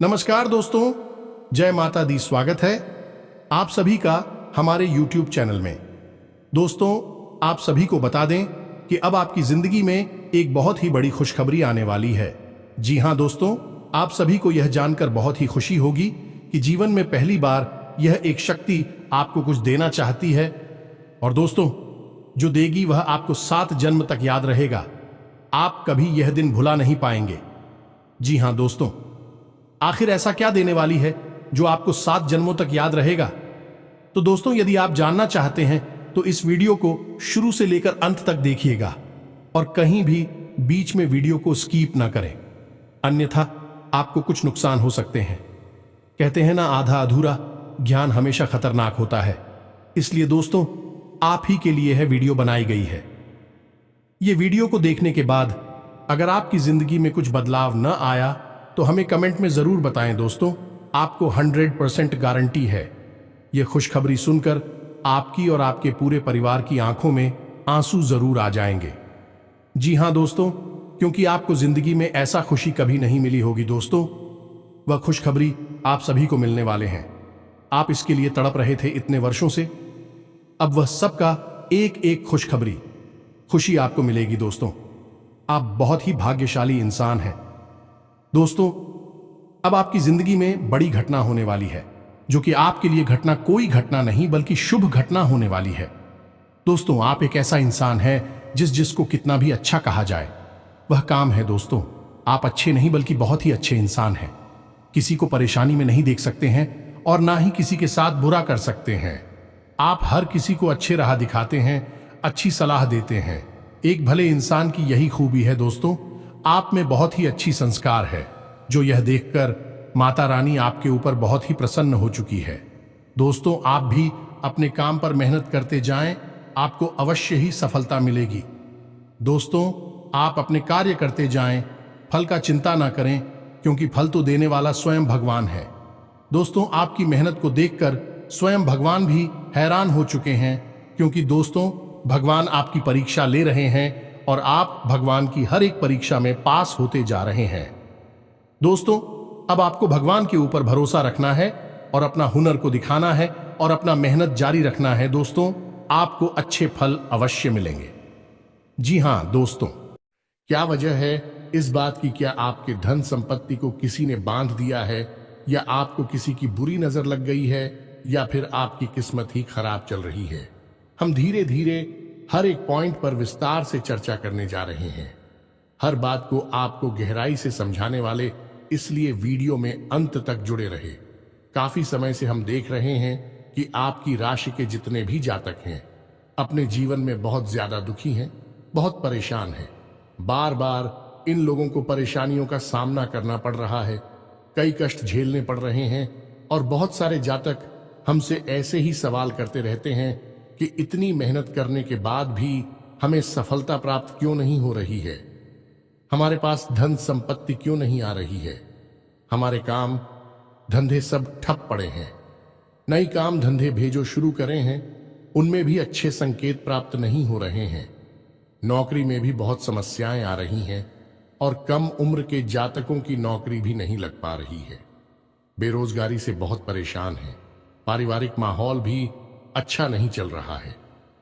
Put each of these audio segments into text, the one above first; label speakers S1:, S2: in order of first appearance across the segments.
S1: नमस्कार दोस्तों, जय माता दी। स्वागत है आप सभी का हमारे YouTube चैनल में। दोस्तों, आप सभी को बता दें कि अब आपकी जिंदगी में एक बहुत ही बड़ी खुशखबरी आने वाली है। जी हां दोस्तों, आप सभी को यह जानकर बहुत ही खुशी होगी कि जीवन में पहली बार यह एक शक्ति आपको कुछ देना चाहती है, और दोस्तों, जो देगी वह आपको 7 जन्म तक याद रहेगा। आप कभी यह दिन भुला नहीं पाएंगे। जी हां दोस्तों, आखिर ऐसा क्या देने वाली है जो आपको 7 जन्मों तक याद रहेगा? तो दोस्तों, यदि आप जानना चाहते हैं तो इस वीडियो को शुरू से लेकर अंत तक देखिएगा और कहीं भी बीच में वीडियो को स्किप ना करें, अन्यथा आपको कुछ नुकसान हो सकते हैं। कहते हैं ना, आधा अधूरा ज्ञान हमेशा खतरनाक होता है। इसलिए दोस्तों, आप ही के लिए यह वीडियो बनाई गई है। यह वीडियो को देखने के बाद अगर आपकी जिंदगी में कुछ बदलाव न आया तो हमें कमेंट में जरूर बताएं। दोस्तों, आपको 100% गारंटी है यह खुशखबरी सुनकर आपकी और आपके पूरे परिवार की आंखों में आंसू जरूर आ जाएंगे। जी हां दोस्तों, क्योंकि आपको जिंदगी में ऐसा खुशी कभी नहीं मिली होगी। दोस्तों, वह खुशखबरी आप सभी को मिलने वाले हैं। आप इसके लिए तड़प रहे थे इतने वर्षों से, अब वह सबका एक एक खुशी आपको मिलेगी। दोस्तों, आप बहुत ही भाग्यशाली इंसान हैं। दोस्तों, अब आपकी जिंदगी में बड़ी घटना होने वाली है, जो कि आपके लिए घटना कोई घटना नहीं बल्कि शुभ घटना होने वाली है। दोस्तों, आप एक ऐसा इंसान है जिसको कितना भी अच्छा कहा जाए वह काम है। दोस्तों, आप अच्छे नहीं बल्कि बहुत ही अच्छे इंसान हैं। किसी को परेशानी में नहीं देख सकते हैं और ना ही किसी के साथ बुरा कर सकते हैं। आप हर किसी को अच्छे राह दिखाते हैं, अच्छी सलाह देते हैं। एक भले इंसान की यही खूबी है। दोस्तों, आप में बहुत ही अच्छी संस्कार है, जो यह देखकर माता रानी आपके ऊपर बहुत ही प्रसन्न हो चुकी है। दोस्तों, आप भी अपने काम पर मेहनत करते जाएं, आपको अवश्य ही सफलता मिलेगी। दोस्तों, आप अपने कार्य करते जाएं, फल का चिंता ना करें, क्योंकि फल तो देने वाला स्वयं भगवान है। दोस्तों, आपकी मेहनत को देखकर स्वयं भगवान भी हैरान हो चुके हैं, क्योंकि दोस्तों, भगवान आपकी परीक्षा ले रहे हैं और आप भगवान की हर एक परीक्षा में पास होते जा रहे हैं। दोस्तों, अब आपको भगवान के ऊपर भरोसा रखना है और अपना हुनर को दिखाना है और अपना मेहनत जारी रखना है। दोस्तों, आपको अच्छे फल अवश्य मिलेंगे। जी हां दोस्तों, क्या वजह है इस बात की? क्या आपके धन संपत्ति को किसी ने बांध दिया है, या आपको किसी की बुरी नजर लग गई है, या फिर आपकी किस्मत ही खराब चल रही है? हम धीरे धीरे हर एक पॉइंट पर विस्तार से चर्चा करने जा रहे हैं। हर बात को आपको गहराई से समझाने वाले, इसलिए वीडियो में अंत तक जुड़े रहे। काफी समय से हम देख रहे हैं कि आपकी राशि के जितने भी जातक हैं, अपने जीवन में बहुत ज्यादा दुखी हैं, बहुत परेशान हैं। बार बार इन लोगों को परेशानियों का सामना करना पड़ रहा है, कई कष्ट झेलने पड़ रहे हैं, और बहुत सारे जातक हमसे ऐसे ही सवाल करते रहते हैं कि इतनी मेहनत करने के बाद भी हमें सफलता प्राप्त क्यों नहीं हो रही है, हमारे पास धन संपत्ति क्यों नहीं आ रही है, हमारे काम धंधे सब ठप पड़े हैं, नई काम धंधे भेजो शुरू करें हैं, उनमें भी अच्छे संकेत प्राप्त नहीं हो रहे हैं, नौकरी में भी बहुत समस्याएं आ रही हैं, और कम उम्र के जातकों की नौकरी भी नहीं लग पा रही है, बेरोजगारी से बहुत परेशान हैं, पारिवारिक माहौल भी अच्छा नहीं चल रहा है,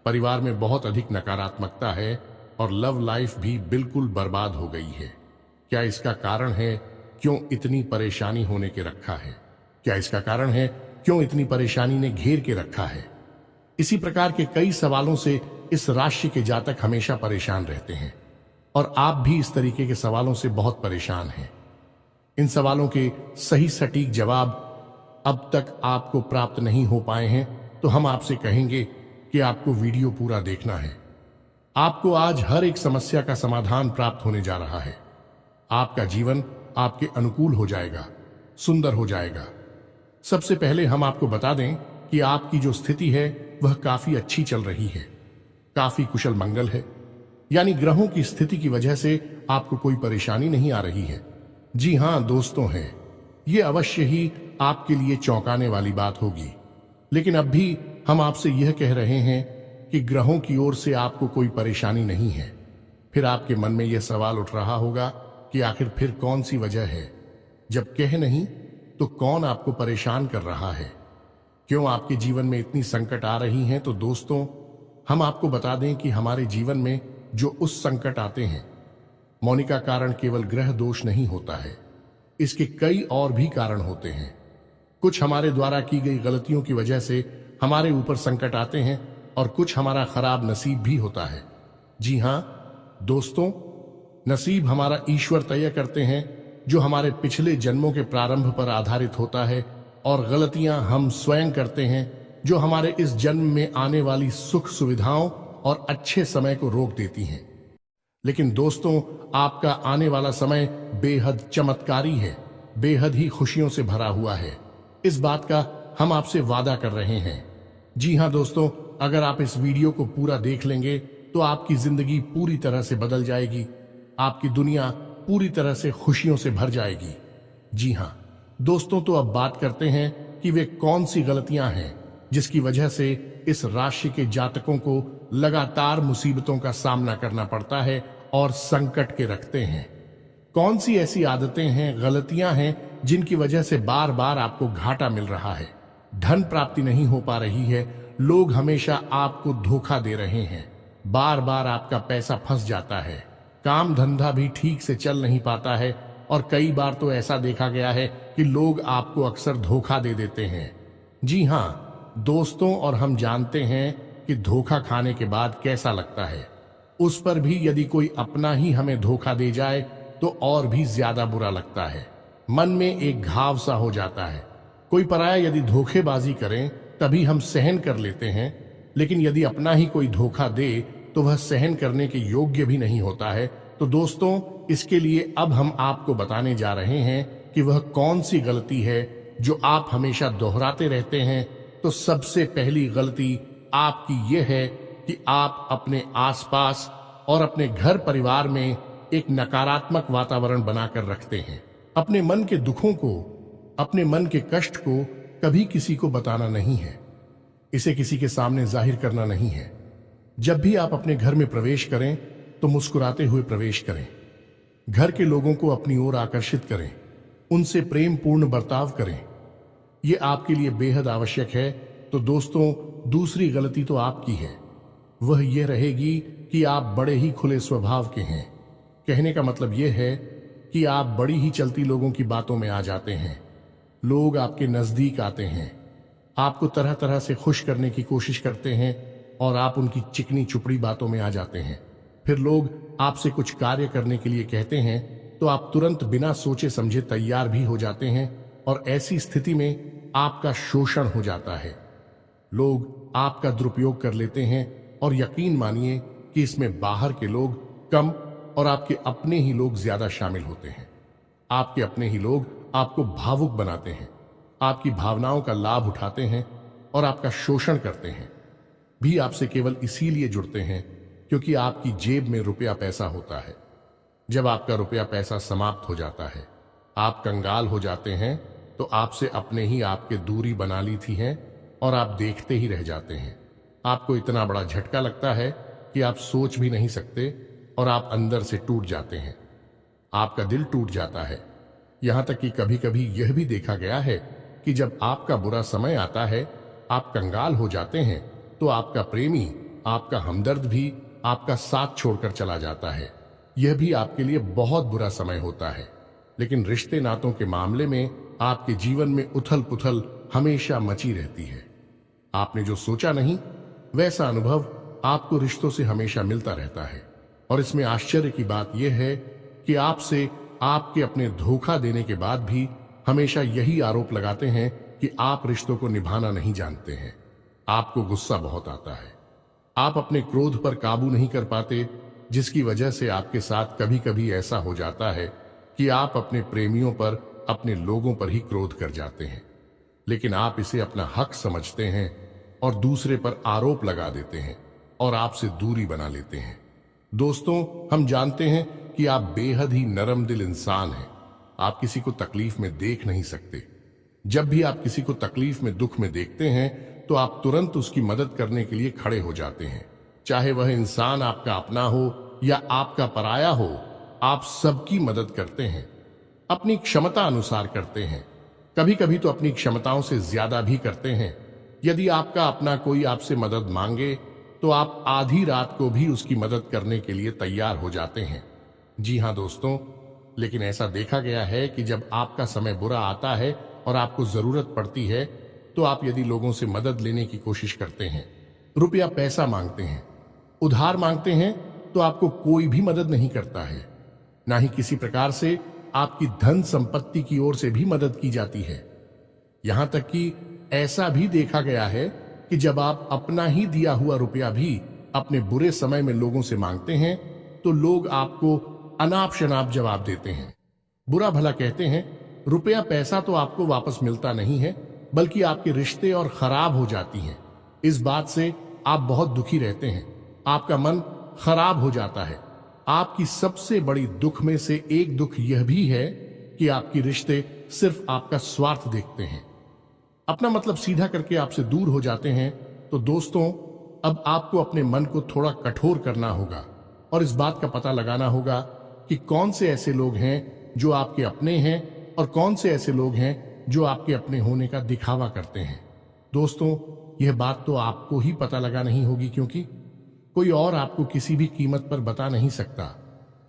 S1: परिवार में बहुत अधिक नकारात्मकता है, और लव लाइफ भी बिल्कुल बर्बाद हो गई है। क्या इसका कारण है क्यों इतनी परेशानी होने के रखा है? क्या इसका कारण है क्यों इतनी परेशानी ने घेर के रखा है? इसी प्रकार के कई सवालों से इस राशि के जातक हमेशा परेशान रहते हैं, और आप भी इस तरीके के सवालों से बहुत परेशान हैं। इन सवालों के सही सटीक जवाब अब तक आपको प्राप्त नहीं हो पाए हैं, तो हम आपसे कहेंगे कि आपको वीडियो पूरा देखना है। आपको आज हर एक समस्या का समाधान प्राप्त होने जा रहा है। आपका जीवन आपके अनुकूल हो जाएगा, सुंदर हो जाएगा। सबसे पहले हम आपको बता दें कि आपकी जो स्थिति है वह काफी अच्छी चल रही है, काफी कुशल मंगल है, यानी ग्रहों की स्थिति की वजह से आपको कोई परेशानी नहीं आ रही है। जी हां दोस्तों, है ये अवश्य ही आपके लिए चौंकाने वाली बात होगी, लेकिन अब भी हम आपसे यह कह रहे हैं कि ग्रहों की ओर से आपको कोई परेशानी नहीं है। फिर आपके मन में यह सवाल उठ रहा होगा कि आखिर फिर कौन सी वजह है, जब कह नहीं तो कौन आपको परेशान कर रहा है, क्यों आपके जीवन में इतनी संकट आ रही हैं? तो दोस्तों, हम आपको बता दें कि हमारे जीवन में जो उस संकट आते हैं, मोनिका, कारण केवल ग्रह दोष नहीं होता है। इसके कई और भी कारण होते हैं। कुछ हमारे द्वारा की गई गलतियों की वजह से हमारे ऊपर संकट आते हैं और कुछ हमारा खराब नसीब भी होता है। जी हां दोस्तों, नसीब हमारा ईश्वर तय करते हैं, जो हमारे पिछले जन्मों के प्रारंभ पर आधारित होता है, और गलतियां हम स्वयं करते हैं, जो हमारे इस जन्म में आने वाली सुख सुविधाओं और अच्छे समय को रोक देती हैं। लेकिन दोस्तों, आपका आने वाला समय बेहद चमत्कारी है, बेहद ही खुशियों से भरा हुआ है। इस बात का हम आपसे वादा कर रहे हैं। जी हां दोस्तों, अगर आप इस वीडियो को पूरा देख लेंगे तो आपकी जिंदगी पूरी तरह से बदल जाएगी, आपकी दुनिया पूरी तरह से खुशियों से भर जाएगी। जी हां दोस्तों, तो अब बात करते हैं कि वे कौन सी गलतियां हैं जिसकी वजह से इस राशि के जातकों को लगातार मुसीबतों का सामना करना पड़ता है और संकट के रखते हैं। कौन सी ऐसी आदतें हैं, गलतियां हैं जिनकी वजह से बार बार आपको घाटा मिल रहा है, धन प्राप्ति नहीं हो पा रही है, लोग हमेशा आपको धोखा दे रहे हैं, बार बार आपका पैसा फंस जाता है, काम धंधा भी ठीक से चल नहीं पाता है, और कई बार तो ऐसा देखा गया है कि लोग आपको अक्सर धोखा दे देते हैं। जी हां दोस्तों, और हम जानते हैं कि धोखा खाने के बाद कैसा लगता है। उस पर भी यदि कोई अपना ही हमें धोखा दे जाए तो और भी ज्यादा बुरा लगता है, मन में एक घाव सा हो जाता है। कोई पराया यदि धोखेबाजी करे तभी हम सहन कर लेते हैं, लेकिन यदि अपना ही कोई धोखा दे तो वह सहन करने के योग्य भी नहीं होता है। तो दोस्तों, इसके लिए अब हम आपको बताने जा रहे हैं कि वह कौन सी गलती है जो आप हमेशा दोहराते रहते हैं। तो सबसे पहली गलती आपकी यह है कि आप अपने आसपास और अपने घर परिवार में एक नकारात्मक वातावरण बनाकर रखते हैं। अपने मन के दुखों को, अपने मन के कष्ट को कभी किसी को बताना नहीं है, इसे किसी के सामने जाहिर करना नहीं है। जब भी आप अपने घर में प्रवेश करें तो मुस्कुराते हुए प्रवेश करें, घर के लोगों को अपनी ओर आकर्षित करें, उनसे प्रेम पूर्ण बर्ताव करें। यह आपके लिए बेहद आवश्यक है। तो दोस्तों, दूसरी गलती तो आपकी है, वह यह रहेगी कि आप बड़े ही खुले स्वभाव के हैं। कहने का मतलब यह है कि आप बड़ी ही चलती लोगों की बातों में आ जाते हैं। लोग आपके नजदीक आते हैं, आपको तरह तरह से खुश करने की कोशिश करते हैं, और आप उनकी चिकनी चुपड़ी बातों में आ जाते हैं। फिर लोग आपसे कुछ कार्य करने के लिए कहते हैं तो आप तुरंत बिना सोचे समझे तैयार भी हो जाते हैं, और ऐसी स्थिति में आपका शोषण हो जाता है। लोग आपका दुरुपयोग कर लेते हैं, और यकीन मानिए कि इसमें बाहर के लोग कम और आपके अपने ही लोग ज्यादा शामिल होते हैं। आपके अपने ही लोग आपको भावुक बनाते हैं, आपकी भावनाओं का लाभ उठाते हैं और आपका शोषण करते हैं। भी आपसे केवल इसीलिए जुड़ते हैं क्योंकि आपकी जेब में रुपया पैसा होता है। जब आपका रुपया पैसा समाप्त हो जाता है, आप कंगाल हो जाते हैं, तो आपसे अपने ही आपके दूरी बना ली थी है, और आप देखते ही रह जाते हैं। आपको इतना बड़ा झटका लगता है कि आप सोच भी नहीं सकते, और आप अंदर से टूट जाते हैं। आपका दिल टूट जाता है। यहां तक कि कभी कभी यह भी देखा गया है कि जब आपका बुरा समय आता है, आप कंगाल हो जाते हैं, तो आपका प्रेमी, आपका हमदर्द भी आपका साथ छोड़कर चला जाता है। यह भी आपके लिए बहुत बुरा समय होता है। लेकिन रिश्ते नातों के मामले में आपके जीवन में उथल पुथल हमेशा मची रहती है। आपने जो सोचा नहीं, वैसा अनुभव आपको रिश्तों से हमेशा मिलता रहता है। और इसमें आश्चर्य की बात यह है कि आपसे आपके अपने धोखा देने के बाद भी हमेशा यही आरोप लगाते हैं कि आप रिश्तों को निभाना नहीं जानते हैं। आपको गुस्सा बहुत आता है, आप अपने क्रोध पर काबू नहीं कर पाते, जिसकी वजह से आपके साथ कभी कभी ऐसा हो जाता है कि आप अपने प्रेमियों पर, अपने लोगों पर ही क्रोध कर जाते हैं। लेकिन आप इसे अपना हक समझते हैं और दूसरे पर आरोप लगा देते हैं और आपसे दूरी बना लेते हैं। दोस्तों, हम जानते हैं कि आप बेहद ही नरम दिल इंसान हैं। आप किसी को तकलीफ में देख नहीं सकते। जब भी आप किसी को तकलीफ में, दुख में देखते हैं तो आप तुरंत उसकी मदद करने के लिए खड़े हो जाते हैं। चाहे वह इंसान आपका अपना हो या आपका पराया हो, आप सबकी मदद करते हैं, अपनी क्षमता अनुसार करते हैं। कभी कभी तो अपनी क्षमताओं से ज्यादा भी करते हैं। यदि आपका अपना कोई आपसे मदद मांगे तो आप आधी रात को भी उसकी मदद करने के लिए तैयार हो जाते हैं। जी हाँ दोस्तों, लेकिन ऐसा देखा गया है कि जब आपका समय बुरा आता है और आपको जरूरत पड़ती है तो आप यदि लोगों से मदद लेने की कोशिश करते हैं, रुपया पैसा मांगते हैं, उधार मांगते हैं, तो आपको कोई भी मदद नहीं करता है। ना ही किसी प्रकार से आपकी धन संपत्ति की ओर से भी मदद की जाती है। यहां तक कि ऐसा भी देखा गया है कि जब आप अपना ही दिया हुआ रुपया भी अपने बुरे समय में लोगों से मांगते हैं तो लोग आपको अनाप शनाप जवाब देते हैं, बुरा भला कहते हैं। रुपया पैसा तो आपको वापस मिलता नहीं है, बल्कि आपके रिश्ते और खराब हो जाती हैं। इस बात से आप बहुत दुखी रहते हैं, आपका मन खराब हो जाता है। आपकी सबसे बड़ी दुख में से एक दुख यह भी है कि आपके रिश्ते सिर्फ आपका स्वार्थ देखते हैं, अपना मतलब सीधा करके आपसे दूर हो जाते हैं। तो दोस्तों, अब आपको अपने मन को थोड़ा कठोर करना होगा और इस बात का पता लगाना होगा कि कौन से ऐसे लोग हैं जो आपके अपने हैं और कौन से ऐसे लोग हैं जो आपके अपने होने का दिखावा करते हैं। दोस्तों, यह बात तो आपको ही पता लगा नहीं होगी, क्योंकि कोई और आपको किसी भी कीमत पर बता नहीं सकता,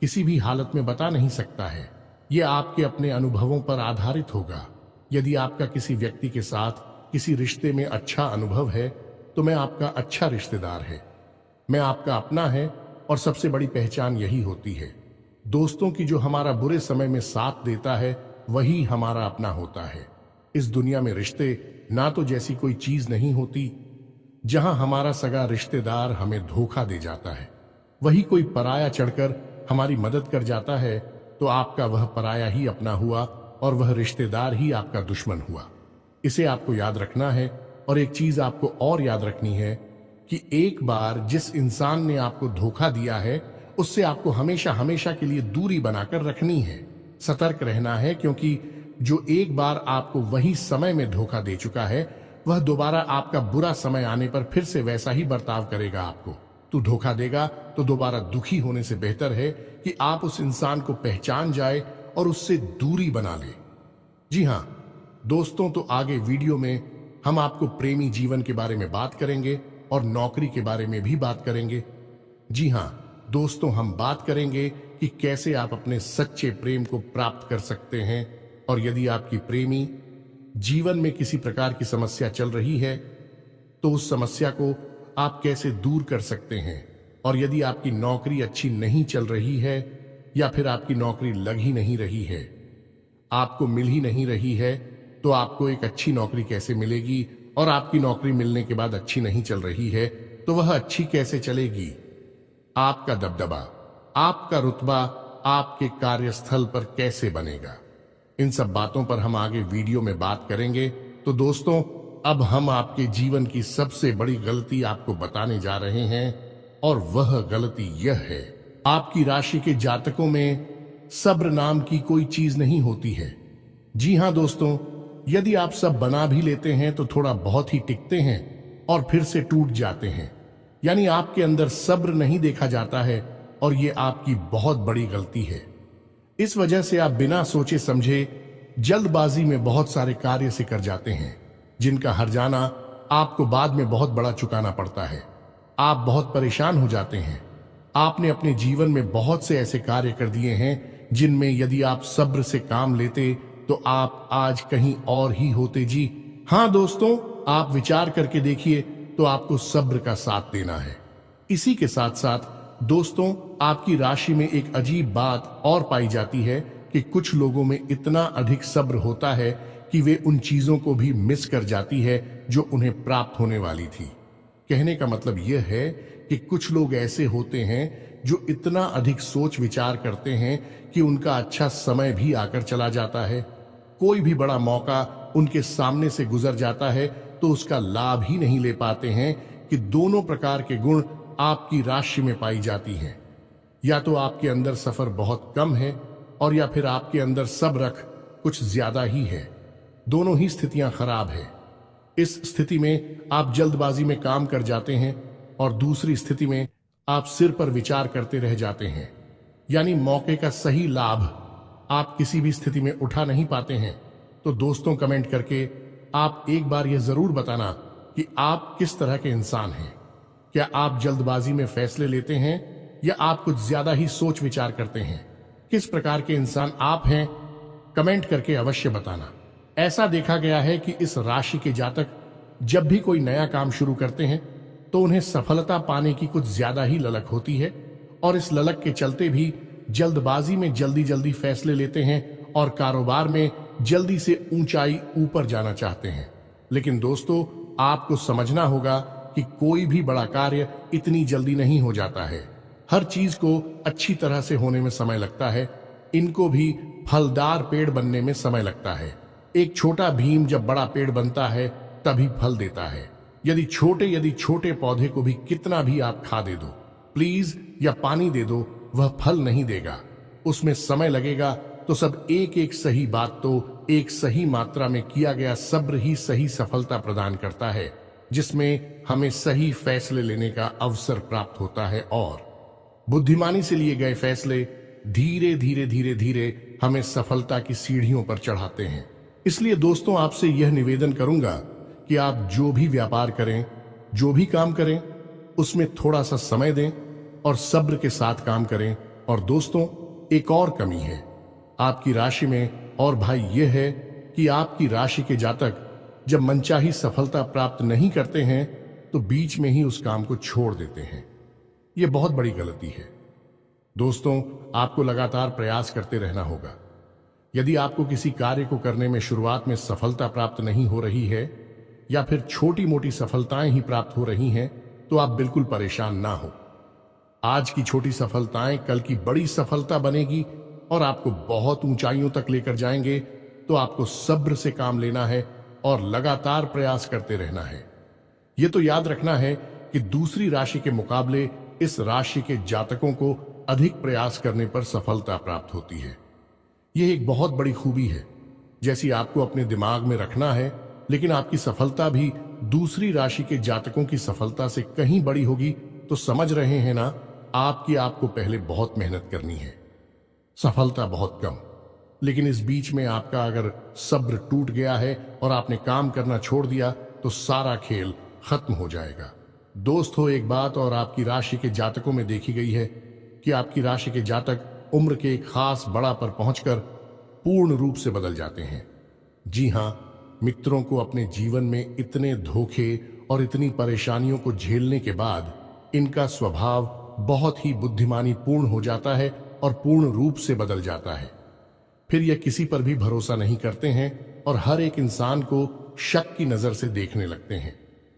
S1: किसी भी हालत में बता नहीं सकता है। यह आपके अपने अनुभवों पर आधारित होगा। यदि आपका किसी व्यक्ति के साथ किसी रिश्ते में अच्छा अनुभव है तो मैं आपका अच्छा रिश्तेदार है, मैं आपका अपना है और सबसे बड़ी पहचान यही होती है दोस्तों की, जो हमारा बुरे समय में साथ देता है वही हमारा अपना होता है। इस दुनिया में रिश्ते ना तो जैसी कोई चीज नहीं होती। जहां हमारा सगा रिश्तेदार हमें धोखा दे जाता है, वही कोई पराया चढ़कर हमारी मदद कर जाता है, तो आपका वह पराया ही अपना हुआ और वह रिश्तेदार ही आपका दुश्मन हुआ। इसे आपको याद रखना है। और एक चीज आपको और याद रखनी है कि एक बार जिस इंसान ने आपको धोखा दिया है उससे आपको हमेशा हमेशा के लिए दूरी बनाकर रखनी है, सतर्क रहना है, क्योंकि जो एक बार आपको वही समय में धोखा दे चुका है वह दोबारा आपका बुरा समय आने पर फिर से वैसा ही बर्ताव करेगा आपको। तू धोखा देगा तो दोबारा दुखी होने से बेहतर है कि आप उस इंसान को पहचान जाए और उससे दूरी बना ले। जी हां दोस्तों, तो आगे वीडियो में हम आपको प्रेमी जीवन के बारे में बात करेंगे और नौकरी के बारे में भी बात करेंगे। जी हां दोस्तों, हम बात करेंगे कि कैसे आप अपने सच्चे प्रेम को प्राप्त कर सकते हैं, और यदि आपकी प्रेमी जीवन में किसी प्रकार की समस्या चल रही है तो उस समस्या को आप कैसे दूर कर सकते हैं। और यदि आपकी नौकरी अच्छी नहीं चल रही है या फिर आपकी नौकरी लग ही नहीं रही है, आपको मिल ही नहीं रही है, तो आपको एक अच्छी नौकरी कैसे मिलेगी, और आपकी नौकरी मिलने के बाद अच्छी नहीं चल रही है तो वह अच्छी कैसे चलेगी। आपका दबदबा, आपका रुतबा आपके कार्यस्थल पर कैसे बनेगा, इन सब बातों पर हम आगे वीडियो में बात करेंगे। तो दोस्तों, अब हम आपके जीवन की सबसे बड़ी गलती आपको बताने जा रहे हैं, और वह गलती यह है, आपकी राशि के जातकों में सब्र नाम की कोई चीज नहीं होती है। जी हां दोस्तों, यदि आप सब बना भी लेते हैं तो थोड़ा बहुत ही टिकते हैं और फिर से टूट जाते हैं। यानी आपके अंदर सब्र नहीं देखा जाता है, और यह आपकी बहुत बड़ी गलती है। इस वजह से आप बिना सोचे समझे जल्दबाजी में बहुत सारे कार्य से कर जाते हैं, जिनका हर्जाना आपको बाद में बहुत बड़ा चुकाना पड़ता है। आप बहुत परेशान हो जाते हैं। आपने अपने जीवन में बहुत से ऐसे कार्य कर दिए हैं जिनमें यदि आप सब्र से काम लेते तो आप आज कहीं और ही होते। जी हां दोस्तों, आप विचार करके देखिए, तो आपको सब्र का साथ देना है। इसी के साथ साथ दोस्तों, आपकी राशि में एक अजीब बात और पाई जाती है कि कुछ लोगों में इतना अधिक सब्र होता है कि वे उन चीजों को भी मिस कर जाती है जो उन्हें प्राप्त होने वाली थी। कहने का मतलब यह है कि कुछ लोग ऐसे होते हैं जो इतना अधिक सोच विचार करते हैं कि उनका अच्छा समय भी आकर चला जाता है। कोई भी बड़ा मौका उनके सामने से गुजर जाता है तो उसका लाभ ही नहीं ले पाते हैं कि दोनों प्रकार के गुण आपकी राशि में पाई जाती हैं। या तो आपके अंदर सफर बहुत कम है, और या फिर आपके अंदर सब्र कुछ ज्यादा ही है। दोनों ही स्थितियां खराब है। इस स्थिति में आप जल्दबाजी में काम कर जाते हैं, और दूसरी स्थिति में आप सिर पर विचार करते रह जाते हैं। यानी मौके का सही लाभ आप किसी भी स्थिति में उठा नहीं पाते हैं। तो दोस्तों कमेंट करके आप एक बार यह जरूर बताना कि आप किस तरह के इंसान हैं। क्या आप जल्दबाजी में फैसले लेते हैं या आप कुछ ज्यादा ही सोच विचार करते हैं? किस प्रकार के इंसान आप हैं, कमेंट करके अवश्य बताना। ऐसा देखा गया है कि इस राशि के जातक जब भी कोई नया काम शुरू करते हैं तो उन्हें सफलता पाने की कुछ ज्यादा ही ललक होती है और इस ललक के चलते भी जल्दबाजी में जल्दी जल्दी फैसले लेते हैं और कारोबार में जल्दी से ऊंचाई ऊपर जाना चाहते हैं। लेकिन दोस्तों, आपको समझना होगा कि कोई भी बड़ा कार्य इतनी जल्दी नहीं हो जाता है। हर चीज को अच्छी तरह से होने में समय लगता है। इनको भी फलदार पेड़ बनने में समय लगता है। एक छोटा भीम जब बड़ा पेड़ बनता है तभी फल देता है। यदि छोटे पौधे को भी कितना भी आप खा दे दो, प्लीज, या पानी दे दो, वह फल नहीं देगा। उसमें समय लगेगा। तो सब एक एक सही बात तो एक सही मात्रा में किया गया सब्र ही सही सफलता प्रदान करता है, जिसमें हमें सही फैसले लेने का अवसर प्राप्त होता है और बुद्धिमानी से लिए गए फैसले धीरे धीरे हमें सफलता की सीढ़ियों पर चढ़ाते हैं। इसलिए दोस्तों, आपसे यह निवेदन करूंगा कि आप जो भी व्यापार करें, जो भी काम करें, उसमें थोड़ा सा समय दें और सब्र के साथ काम करें। और दोस्तों, एक और कमी है आपकी राशि में, और भाई यह है कि आपकी राशि के जातक जब मनचाही सफलता प्राप्त नहीं करते हैं तो बीच में ही उस काम को छोड़ देते हैं। यह बहुत बड़ी गलती है। दोस्तों, आपको लगातार प्रयास करते रहना होगा। यदि आपको किसी कार्य को करने में शुरुआत में सफलता प्राप्त नहीं हो रही है या फिर छोटी मोटी सफलताएं ही प्राप्त हो रही हैं, तो आप बिल्कुल परेशान ना हो। आज की छोटी सफलताएं कल की बड़ी सफलता बनेगी और आपको बहुत ऊंचाइयों तक लेकर जाएंगे। तो आपको सब्र से काम लेना है और लगातार प्रयास करते रहना है। यह तो याद रखना है कि दूसरी राशि के मुकाबले इस राशि के जातकों को अधिक प्रयास करने पर सफलता प्राप्त होती है। यह एक बहुत बड़ी खूबी है, जैसी आपको अपने दिमाग में रखना है। लेकिन आपकी सफलता भी दूसरी राशि के जातकों की सफलता से कहीं बड़ी होगी। तो समझ रहे हैं ना, आपको पहले बहुत मेहनत करनी है, सफलता बहुत कम। लेकिन इस बीच में आपका अगर सब्र टूट गया है और आपने काम करना छोड़ दिया तो सारा खेल खत्म हो जाएगा। दोस्तों, एक बात और आपकी राशि के जातकों में देखी गई है कि आपकी राशि के जातक उम्र के एक खास बड़ा पर पहुंचकर पूर्ण रूप से बदल जाते हैं। जी हां, मित्रों को अपने जीवन में इतने धोखे और इतनी परेशानियों को झेलने के बाद इनका स्वभाव बहुत ही बुद्धिमानी पूर्ण हो जाता है और पूर्ण रूप से बदल जाता है। फिर यह किसी पर भी भरोसा नहीं करते हैं और हर एक इंसान को शक की नजर से देखने लगते हैं।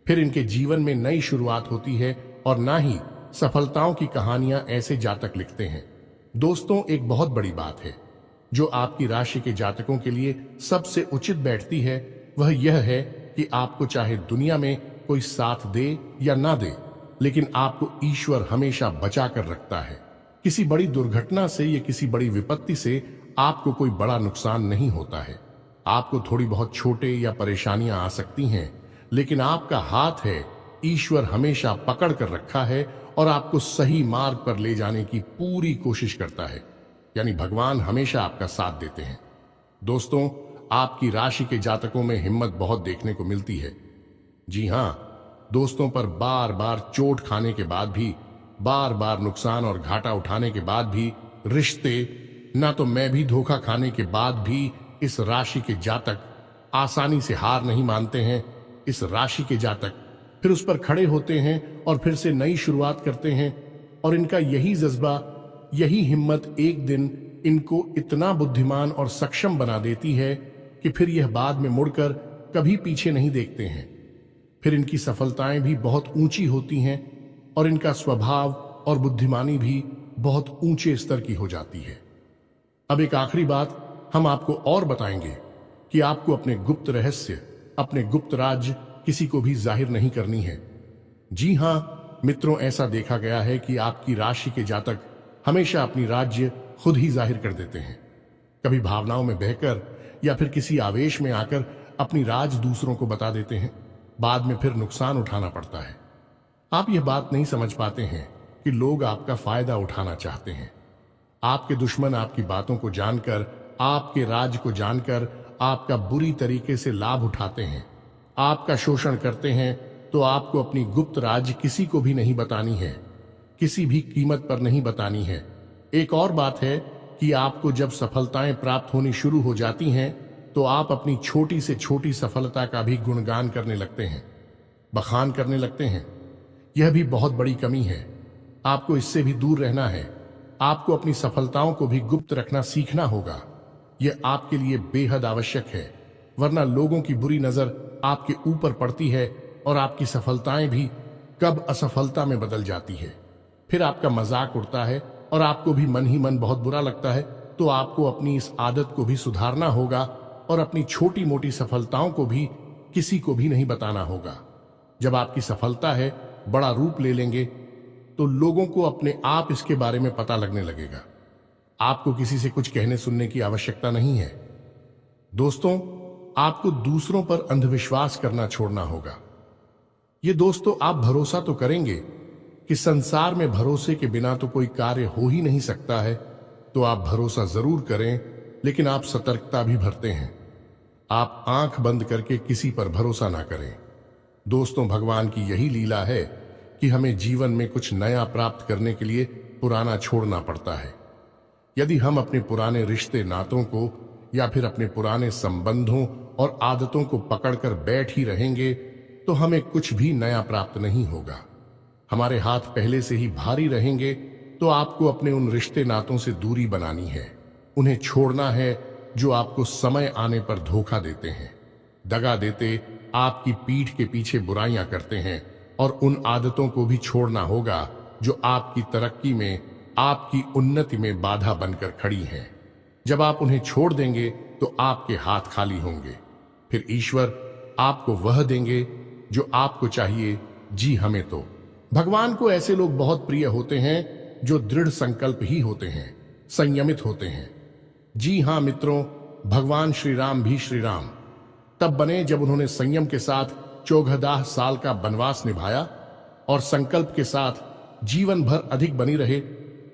S1: फिर इनके जीवन में नई शुरुआत होती है और ना ही सफलताओं की कहानियां ऐसे जातक लिखते हैं। दोस्तों, एक बहुत बड़ी बात है जो आपकी राशि के जातकों के लिए सबसे उचित बैठती है, वह यह है कि आपको चाहे दुनिया में कोई साथ दे या ना दे, लेकिन आपको ईश्वर हमेशा बचा कर रखता है। किसी बड़ी दुर्घटना से या किसी बड़ी विपत्ति से आपको कोई बड़ा नुकसान नहीं होता है। आपको थोड़ी बहुत छोटे या परेशानियां आ सकती हैं, लेकिन आपका हाथ है, ईश्वर हमेशा पकड़ कर रखा है और आपको सही मार्ग पर ले जाने की पूरी कोशिश करता है। यानी भगवान हमेशा आपका साथ देते हैं। दोस्तों, आपकी राशि के जातकों में हिम्मत बहुत देखने को मिलती है। जी हां, दोस्तों पर बार बार चोट खाने के बाद भी, बार बार नुकसान और घाटा उठाने के बाद भी, रिश्ते ना तो मैं भी धोखा खाने के बाद भी इस राशि के जातक आसानी से हार नहीं मानते हैं। इस राशि के जातक फिर उस पर खड़े होते हैं और फिर से नई शुरुआत करते हैं। और इनका यही जज्बा, यही हिम्मत एक दिन इनको इतना बुद्धिमान और सक्षम बना देती है कि फिर यह बाद में मुड़कर कभी पीछे नहीं देखते हैं। फिर इनकी सफलताएं भी बहुत ऊंची होती हैं और इनका स्वभाव और बुद्धिमानी भी बहुत ऊंचे स्तर की हो जाती है। अब एक आखिरी बात हम आपको और बताएंगे कि आपको अपने गुप्त रहस्य, अपने गुप्त राज किसी को भी जाहिर नहीं करनी है। जी हां मित्रों, ऐसा देखा गया है कि आपकी राशि के जातक हमेशा अपनी राज्य खुद ही जाहिर कर देते हैं। कभी भावनाओं में बहकर या फिर किसी आवेश में आकर अपनी राज दूसरों को बता देते हैं। बाद में फिर नुकसान उठाना पड़ता है। आप यह बात नहीं समझ पाते हैं कि लोग आपका फायदा उठाना चाहते हैं। आपके दुश्मन आपकी बातों को जानकर, आपके राज को जानकर आपका बुरी तरीके से लाभ उठाते हैं, आपका शोषण करते हैं, तो आपको अपनी गुप्त राज किसी को भी नहीं बतानी है, किसी भी कीमत पर नहीं बतानी है। एक और बात है कि आपको जब सफलताएं प्राप्त होनी शुरू हो जाती हैं तो आप अपनी छोटी से छोटी सफलता का भी गुणगान करने लगते हैं, बखान करने लगते हैं। यह भी बहुत बड़ी कमी है, आपको इससे भी दूर रहना है। आपको अपनी सफलताओं को भी गुप्त रखना सीखना होगा। यह आपके लिए बेहद आवश्यक है, वरना लोगों की बुरी नजर आपके ऊपर पड़ती है और आपकी सफलताएं भी कब असफलता में बदल जाती है। फिर आपका मजाक उड़ता है और आपको भी मन ही मन बहुत बुरा लगता है। तो आपको अपनी इस आदत को भी सुधारना होगा और अपनी छोटी मोटी सफलताओं को भी किसी को भी नहीं बताना होगा। जब आपकी सफलता है बड़ा रूप ले लेंगे तो लोगों को अपने आप इसके बारे में पता लगने लगेगा। आपको किसी से कुछ कहने सुनने की आवश्यकता नहीं है। दोस्तों, आपको दूसरों पर अंधविश्वास करना छोड़ना होगा। ये दोस्तों, आप भरोसा तो करेंगे कि संसार में भरोसे के बिना तो कोई कार्य हो ही नहीं सकता है, तो आप भरोसा जरूर करें, लेकिन आप सतर्कता भी बरतें हैं। आप आंख बंद करके किसी पर भरोसा ना करें। दोस्तों, भगवान की यही लीला है कि हमें जीवन में कुछ नया प्राप्त करने के लिए पुराना छोड़ना पड़ता है। यदि हम अपने पुराने रिश्ते नातों को या फिर अपने पुराने संबंधों और आदतों को पकड़कर बैठ ही रहेंगे तो हमें कुछ भी नया प्राप्त नहीं होगा। हमारे हाथ पहले से ही भारी रहेंगे तो आपको अपने उन रिश्ते नातों से दूरी बनानी है। उन्हें छोड़ना है जो आपको समय आने पर धोखा देते हैं, दगा देते, आपकी पीठ के पीछे बुराइयां करते हैं। और उन आदतों को भी छोड़ना होगा जो आपकी तरक्की में, आपकी उन्नति में बाधा बनकर खड़ी हैं। जब आप उन्हें छोड़ देंगे तो आपके हाथ खाली होंगे। फिर ईश्वर आपको वह देंगे जो आपको चाहिए। जी, हमें तो भगवान को ऐसे लोग बहुत प्रिय होते हैं जो दृढ़ संकल्प ही होते हैं, संयमित होते हैं। जी हां मित्रों, भगवान श्री राम भी श्री राम तब बने जब उन्होंने संयम के साथ 14 साल का वनवास निभाया और संकल्प के साथ जीवन भर अधिक बनी रहे।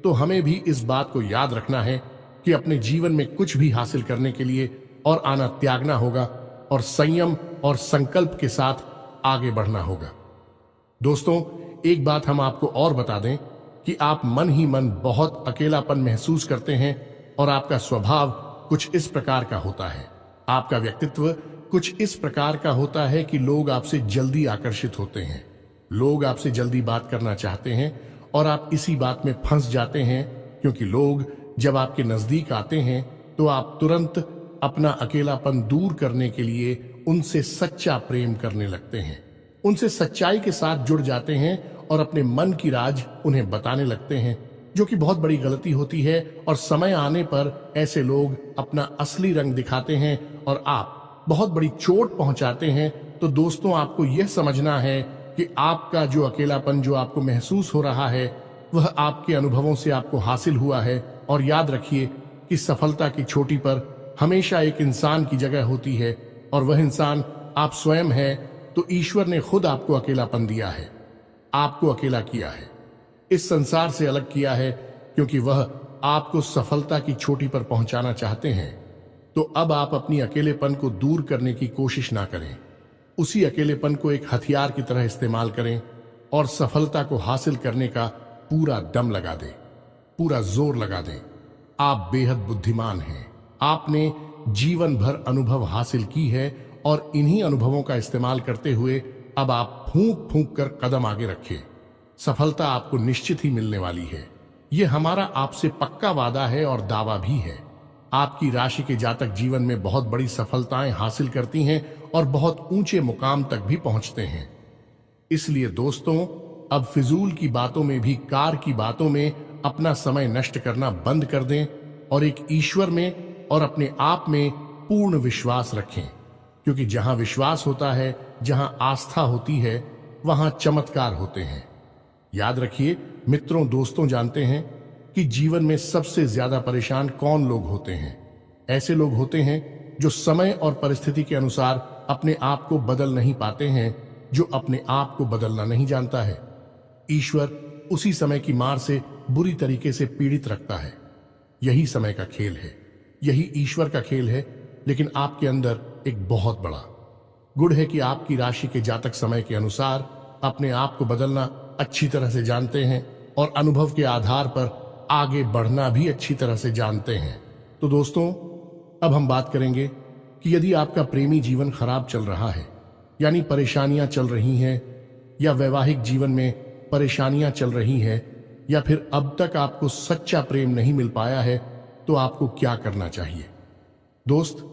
S1: तो हमें भी इस बात को याद रखना है कि अपने जीवन में कुछ भी हासिल करने के लिए और आना त्यागना होगा और संयम और संकल्प के साथ आगे बढ़ना होगा। दोस्तों, एक बात हम आपको और बता दें कि आप मन ही मन बहुत अकेलापन महसूस करते हैं और आपका स्वभाव कुछ इस प्रकार का होता है, आपका व्यक्तित्व कुछ इस प्रकार का होता है कि लोग आपसे जल्दी आकर्षित होते हैं, लोग आपसे जल्दी बात करना चाहते हैं और आप इसी बात में फंस जाते हैं, क्योंकि लोग जब आपके नजदीक आते हैं तो आप तुरंत अपना अकेलापन दूर करने के लिए उनसे सच्चा प्रेम करने लगते हैं, उनसे सच्चाई के साथ जुड़ जाते हैं और अपने मन की राज उन्हें बताने लगते हैं, जो कि बहुत बड़ी गलती होती है। और समय आने पर ऐसे लोग अपना असली रंग दिखाते हैं और आप बहुत बड़ी चोट पहुंचाते हैं। तो दोस्तों, आपको यह समझना है कि आपका जो अकेलापन जो आपको महसूस हो रहा है वह आपके अनुभवों से आपको हासिल हुआ है। और याद रखिए कि सफलता की चोटी पर हमेशा एक इंसान की जगह होती है और वह इंसान आप स्वयं है। तो ईश्वर ने खुद आपको अकेलापन दिया है, आपको अकेला किया है, इस संसार से अलग किया है, क्योंकि वह आपको सफलता की चोटी पर पहुंचाना चाहते हैं। तो अब आप अपनी अकेलेपन को दूर करने की कोशिश ना करें, उसी अकेलेपन को एक हथियार की तरह इस्तेमाल करें और सफलता को हासिल करने का पूरा दम लगा दें, पूरा जोर लगा दें। आप बेहद बुद्धिमान हैं, आपने जीवन भर अनुभव हासिल की है और इन्हीं अनुभवों का इस्तेमाल करते हुए अब आप फूंक फूंक कर कदम आगे रखें। सफलता आपको निश्चित ही मिलने वाली है, यह हमारा आपसे पक्का वादा है और दावा भी है। आपकी राशि के जातक जीवन में बहुत बड़ी सफलताएं हासिल करती हैं और बहुत ऊंचे मुकाम तक भी पहुंचते हैं। इसलिए दोस्तों, अब फिजूल की बातों में भी, कार की बातों में अपना समय नष्ट करना बंद कर दें और एक ईश्वर में और अपने आप में पूर्ण विश्वास रखें, क्योंकि जहां विश्वास होता है, जहां आस्था होती है, वहां चमत्कार होते हैं। याद रखिए मित्रों, दोस्तों, जानते हैं कि जीवन में सबसे ज्यादा परेशान कौन लोग होते हैं? ऐसे लोग होते हैं जो समय और परिस्थिति के अनुसार अपने आप को बदल नहीं पाते हैं, जो अपने आप को बदलना नहीं जानता है। ईश्वर उसी समय की मार से बुरी तरीके से पीड़ित रखता है। यही समय का खेल है, यही ईश्वर का खेल है। लेकिन आपके अंदर एक बहुत बड़ा गुण है कि आपकी राशि के जातक समय के अनुसार अपने आप को बदलना अच्छी तरह से जानते हैं और अनुभव के आधार पर आगे बढ़ना भी अच्छी तरह से जानते हैं। तो दोस्तों, अब हम बात करेंगे कि यदि आपका प्रेमी जीवन खराब चल रहा है, यानी परेशानियां चल रही हैं, या वैवाहिक जीवन में परेशानियां चल रही हैं, या फिर अब तक आपको सच्चा प्रेम नहीं मिल पाया है, तो आपको क्या करना चाहिए। दोस्त,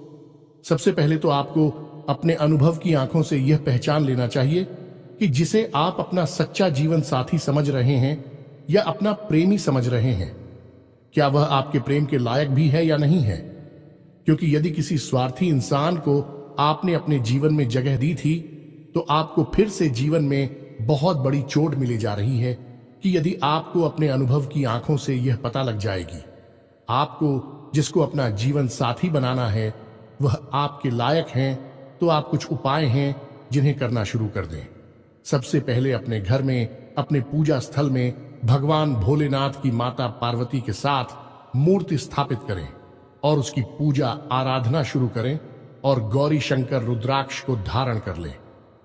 S1: सबसे पहले तो आपको अपने अनुभव की आंखों से यह पहचान लेना चाहिए कि जिसे आप अपना सच्चा जीवन साथी समझ रहे हैं या अपना प्रेमी समझ रहे हैं, क्या वह आपके प्रेम के लायक भी है या नहीं है। क्योंकि यदि किसी स्वार्थी इंसान को आपने अपने जीवन में जगह दी थी, तो आपको फिर से जीवन में बहुत बड़ी चोट मिली जा रही है कि यदि आपको अपने अनुभव की आंखों से यह पता लग जाएगी आपको जिसको अपना जीवन साथी बनाना है वह आपके लायक हैं, तो आप कुछ उपाय हैं जिन्हें करना शुरू कर दें। सबसे पहले अपने घर में, अपने पूजा स्थल में भगवान भोलेनाथ की माता पार्वती के साथ मूर्ति स्थापित करें और उसकी पूजा आराधना शुरू करें और गौरी शंकर रुद्राक्ष को धारण कर लें।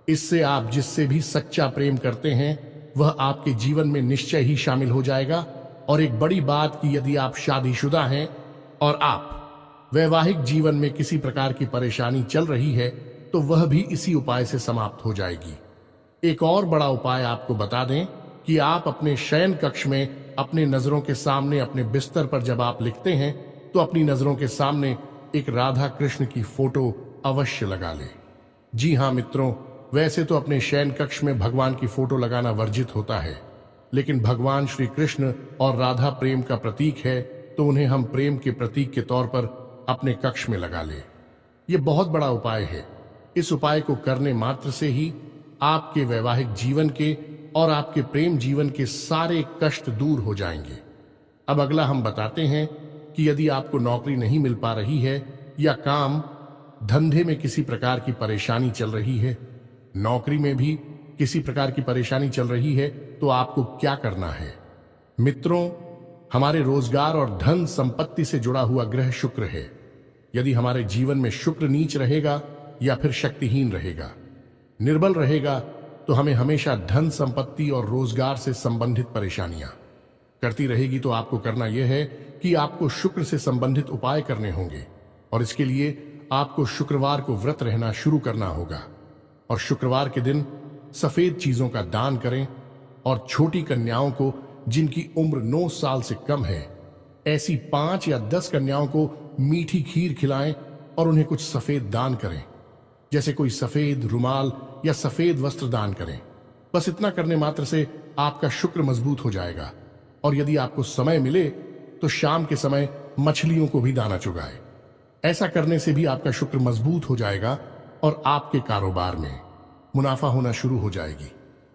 S1: इससे आप जिससे भी सच्चा प्रेम करते हैं वह आपके जीवन में निश्चय ही शामिल हो जाएगा। और एक बड़ी बात कि यदि आप शादीशुदा हैं और आप वैवाहिक जीवन में किसी प्रकार की परेशानी चल रही है, तो वह भी इसी उपाय से समाप्त हो जाएगी। एक और बड़ा उपाय आपको बता दें कि आप अपने शयन कक्ष में अपने नजरों के सामने अपने बिस्तर पर जब आप लिखते हैं तो अपनी नजरों के सामने एक राधा कृष्ण की फोटो अवश्य लगा लें। जी हाँ मित्रों, वैसे तो अपने शयन कक्ष में भगवान की फोटो लगाना वर्जित होता है, लेकिन भगवान श्री कृष्ण और राधा प्रेम का प्रतीक है, तो उन्हें हम प्रेम के प्रतीक के तौर पर अपने कक्ष में लगा लें। यह बहुत बड़ा उपाय है। इस उपाय को करने मात्र से ही आपके वैवाहिक जीवन के और आपके प्रेम जीवन के सारे कष्ट दूर हो जाएंगे। अब अगला हम बताते हैं कि यदि आपको नौकरी नहीं मिल पा रही है या काम धंधे में किसी प्रकार की परेशानी चल रही है, नौकरी में भी किसी प्रकार की परेशानी चल रही है, तो आपको क्या करना है। मित्रों, हमारे रोजगार और धन संपत्ति से जुड़ा हुआ ग्रह शुक्र है। यदि हमारे जीवन में शुक्र नीच रहेगा या फिर शक्तिहीन रहेगा, निर्बल रहेगा, तो हमें हमेशा धन संपत्ति और रोजगार से संबंधित परेशानियां करती रहेगी। तो आपको करना यह है कि आपको शुक्र से संबंधित उपाय करने होंगे और इसके लिए आपको शुक्रवार को व्रत रहना शुरू करना होगा और शुक्रवार के दिन सफेद चीजों का दान करें और छोटी कन्याओं को जिनकी उम्र 9 साल से कम है, ऐसी 5 या 10 कन्याओं को मीठी खीर खिलाएं और उन्हें कुछ सफेद दान करें, जैसे कोई सफेद रुमाल या सफेद वस्त्र दान करें। बस इतना करने मात्र से आपका शुक्र मजबूत हो जाएगा। और यदि आपको समय मिले तो शाम के समय मछलियों को भी दाना चुगाएं। ऐसा करने से भी आपका शुक्र मजबूत हो जाएगा और आपके कारोबार में मुनाफा होना शुरू हो जाएगी।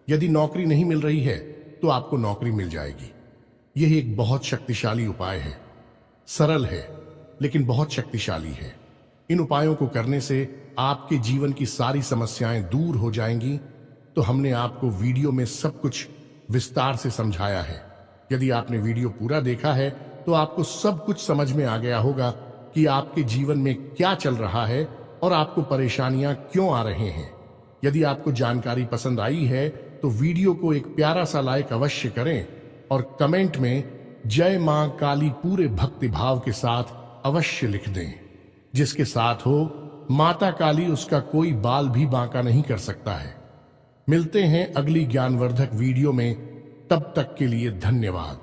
S1: यदि नौकरी नहीं मिल रही है तो आपको नौकरी मिल जाएगी। यह एक बहुत शक्तिशाली उपाय है, सरल है लेकिन बहुत शक्तिशाली है। इन उपायों को करने से आपके जीवन की सारी समस्याएं दूर हो जाएंगी। तो हमने आपको वीडियो में सब कुछ विस्तार से समझाया है। यदि आपने वीडियो पूरा देखा है तो आपको सब कुछ समझ में आ गया होगा कि आपके जीवन में क्या चल रहा है और आपको परेशानियां क्यों आ रहे हैं। यदि आपको जानकारी पसंद आई है तो वीडियो को एक प्यारा सा लाइक अवश्य करें और कमेंट में जय मां काली पूरे भक्ति भाव के साथ अवश्य लिख दें। जिसके साथ हो माता काली, उसका कोई बाल भी बांका नहीं कर सकता है। मिलते हैं अगली ज्ञानवर्धक वीडियो में, तब तक के लिए धन्यवाद।